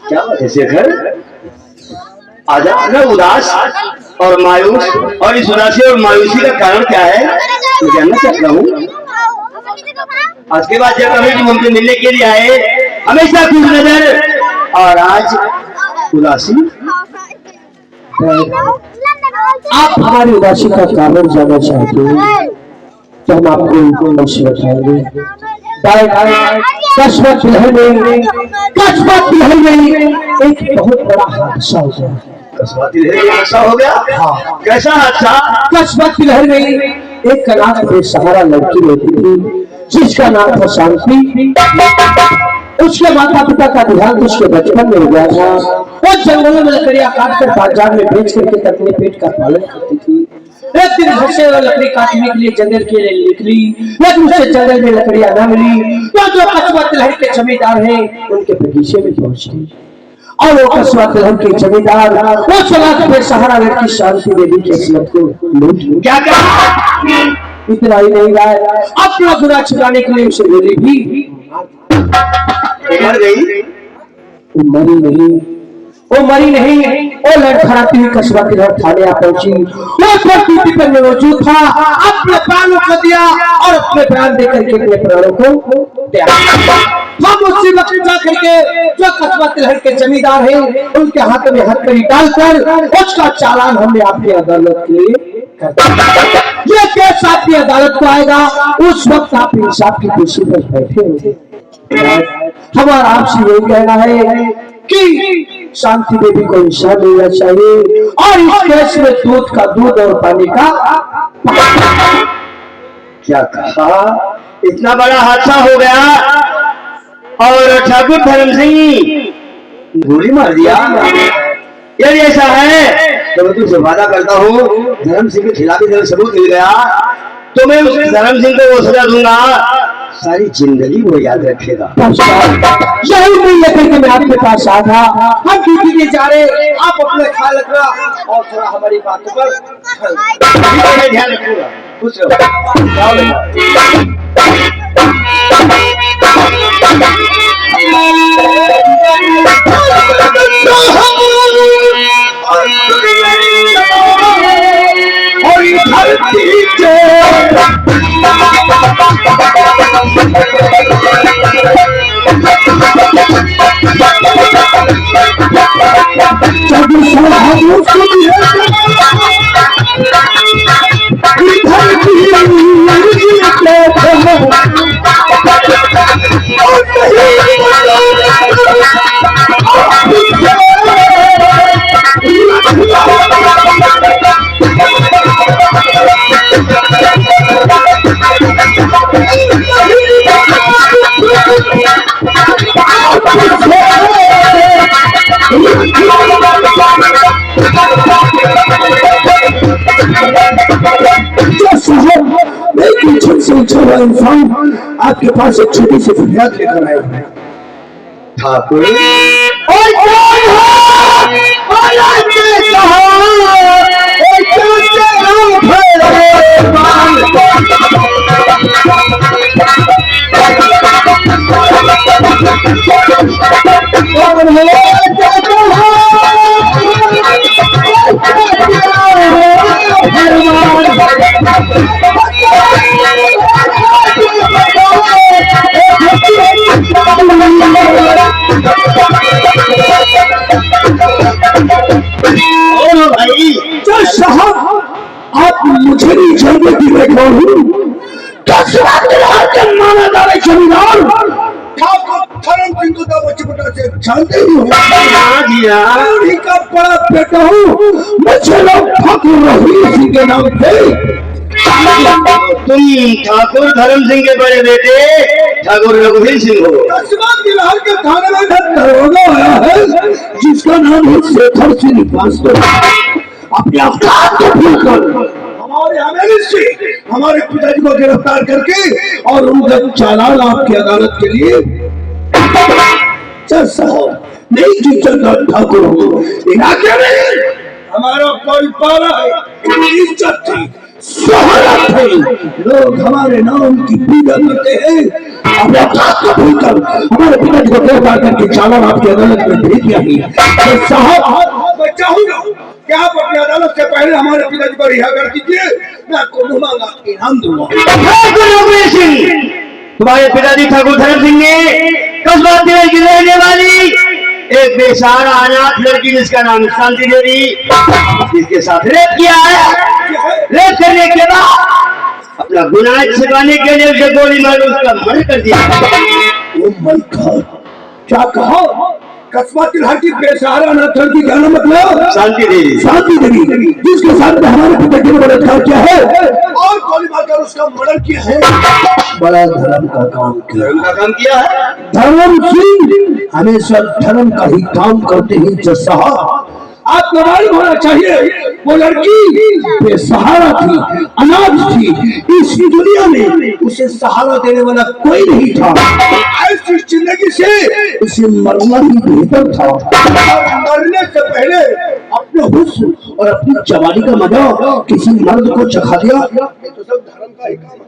क्या बात है शेखर, आजा ना उदास और मायूस, और इस उदासी और मायूसी का कारण क्या है मैं जानना चाहता हूँ। आज के बाद जब कभी तुम हमसे मिलने के लिए आए हमेशा खुश नजर, और आज उदासी। आप हमारी उदासी का कारण जानना चाहते हैं तो हम आपको उनको नक्शा बताएंगे। कस्बत बिहार में एक बहुत बड़ा हादसा हो गया। हादसा हो गया? हाँ। कैसा हादसा? कस्बत बिहार में एक अनाथ बेसहारा लड़की रहती थी जिसका नाम था शांति। उसके माता पिता का देहांत उसके बचपन में हो गया था। वो जंगलों में लकड़ियां काटकर बाजार में बेच करके अपने पेट का पालन करती थी। एक दिन घर से लकड़ी काटने के लिए जंगल के लिए निकली, लेकिन उसे जंगल में लकड़ियां न मिली तो जो कस्बा तिलहर के जमींदार हैं उनके बगीचे में पहुंच गई। और वो कस्बा तिलहर के जमींदार वो चला बेसहारा लड़की शांति देवी की किस्मत को लूट लिया। क्या कहा? इतना ही नहीं रहा, अपना गुनाह छुपाने के लिए उसे गोली भी मर गई। वो मरी नहीं, वो लड़खड़ाती हुई कस्बा तिलहर थाने आ पहुंची। वो ड्यूटी पर मौजूद था, अपने प्राणों को दिया और अपने प्राण देकर के अपने प्राणों को दिया। हम उसी वक्त जाकर के जो कस्बा तिलहर के जमींदार हैं उनके हाथ में हथकड़ी डालकर उसका चालान हमने आपकी अदालत के लिए कर दिया। ये केस आपकी अदालत को आएगा, उस वक्त आप इंसाफ की कुर्सी पर बैठे होंगे। हमारा आपसे यही कहना है कि शांति देवी को इंसाफ मिलना चाहिए और इस केस में दूध का दूध और पानी का। क्या कहा? इतना बड़ा हादसा हो गया और ठाकुर धर्म सिंह गोली मार दिया। यदि ऐसा है तो मैं तुमसे वादा करता हूँ धर्म सिंह के खिलाफ जब सबूत मिल गया तो मैं उस धर्म सिंह को वो सजा दूंगा, सारी जिंदगी वो याद रखेगा। यही नहीं लेकर के मैं आपके पास आ था। हम ड्यूटी के जा रहे, आप अपने ख्याल रखना और थोड़ा हमारी बातों पर ध्यान रखूंगा। खुश रहो। इंसान आपके पास एक छोटी सी फरियाद लेकर आया है। ठाकुर आप मुझे नहीं जानते कि मैं कौन हूँ? जमींदार जानते ही हो का बड़ा बेटा हूँ। मुझे लोग ठाकुर रहीम सिंह के नाम पे। तुम ठाकुर धर्म सिंह के बड़े बेटे ठाकुर रघुवीर सिंह हो। बिहार के थाने में दरोगा आया है जिसका नाम है शेखर श्रीनिवास। अपने अवतार को भूलकर और हमें से हमारे पिताजी को गिरफ्तार करके और उनका चालान आपकी अदालत के लिए जज साहब नहीं जी चंद्र ठाकुर इलाके में हमारा कोई पारा है इज्जत थी शोहरत थी लोग हमारे नाम की पूजा करते हैं अपने औकात को भूलकर हमारे पिताजी को गिरफ्तार करके चालान आपकी अदालत में भेज दिया है साहब मैं चाहूंगा कि आप अपनी अदालत से पहले हमारे पिताजी को रिहा कर दीजिए मैं आपको नुमांगा इनाम दूंगा तुम्हारे पिताजी ठाकुर धर्म सिंह ने कस्बा तिलक की रहने वाली एक बेसहारा अनाथ लड़की जिसका नाम शांति देवी इसके साथ रेप किया है। रेप करने के बाद अपना गुनाह छिपाने के लिए उसे गोली मार उसका मर्डर कर दिया। क्या कहा कस्बा तिलक की बेसहारा अनाथ लड़की का नाम मतलब शांति देवी। शांति देवी जिसके साथ में हमारे पिताजी ने बलात्कार किया है और गोली मारकर उसका मर्डर किया है। बड़ा धर्म का काम किया है। धर्म सिंह हमेशा धर्म का ही काम करते हैं जज साहब आपको मालूम होना चाहिए वो लड़की बेसहारा थी अनाथ थी इस दुनिया में उसे सहारा देने वाला कोई नहीं था ऐसी जिंदगी से उसे मरना ही बेहतर था और मरने से पहले अपने हुस्न और अपनी जवानी का मजा किसी मर्द को चखा दिया ये तो सब धर्म का ही काम है।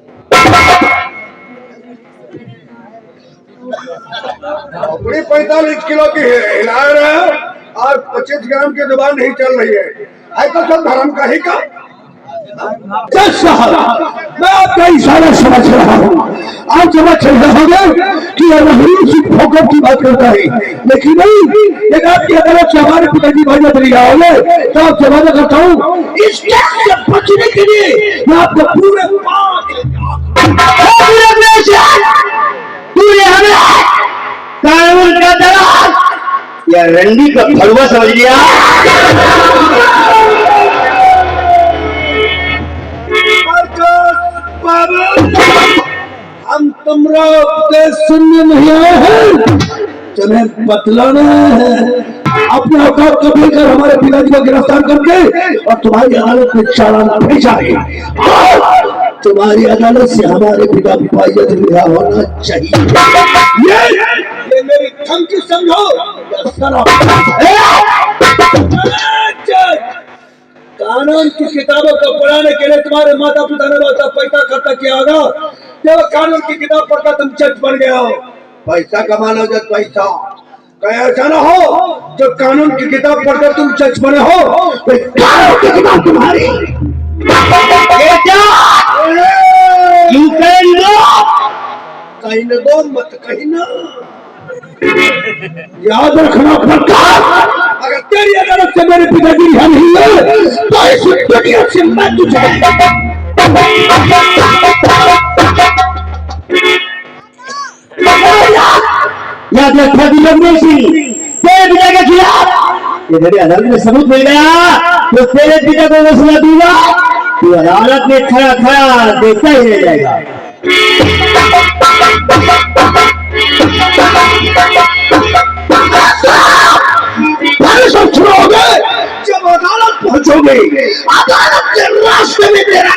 45 किलो की हिला रहे हैं और 25 ग्राम की जुबान नहीं चल रही है तो सब धर्म का ही काम। मैं आपका इशारा समझ रहा हूँ आप समझ रहे होंगे कि ठोकर की बात करता है लेकिन नहीं लेकिन आपकी अदालत से हमारे पिताजी भाई बदली होंगे तो आप जमाना करता हूँ इस केस से बचने के लिए मैं आपको पूरे कानून का दराज या रंडी का फलवा समझ लिया। हम तुमरा उपदेश सुनने नहीं आए हैं तुम्हें बतलाना है अपने औकात को लेकर हमारे पिताजी को गिरफ्तार करके और तुम्हारी अदालत में चालान भेजा है और तुम्हारी अदालत से हमारे पिता हिफाजत रिहा होना चाहिए। ये मेरी धमकी समझो कानून की किताबों को पढ़ाने के लिए तुम्हारे माता पिता ने बहुत पैसा खर्चा किया होगा जब कानून की किताब पढ़कर तुम जज बन गए हो पैसा कमाना जब पैसा कहीं ऐसा ना हो जब कानून की किताब पढ़कर तुम जज बने हो कानून की किताब तुम्हारी कहीं न दो मत कहीं ना याद रखना प्रकार अगर तेरी अदालत से मेरे पिताजी रिहा नहीं है तो इस दुनिया से मैं तुझे याद रखा दिलंबर सिंह तेरे पिता के खिलाफ ये मेरी अदालत में सबूत मिल गया तो तेरे पिता को वो सजा दूंगा तू अदालत में खड़ा खड़ा देखता ही रह जाएगा। जब अदालत पहुंचोगे अदालत के रास्ते में तेरा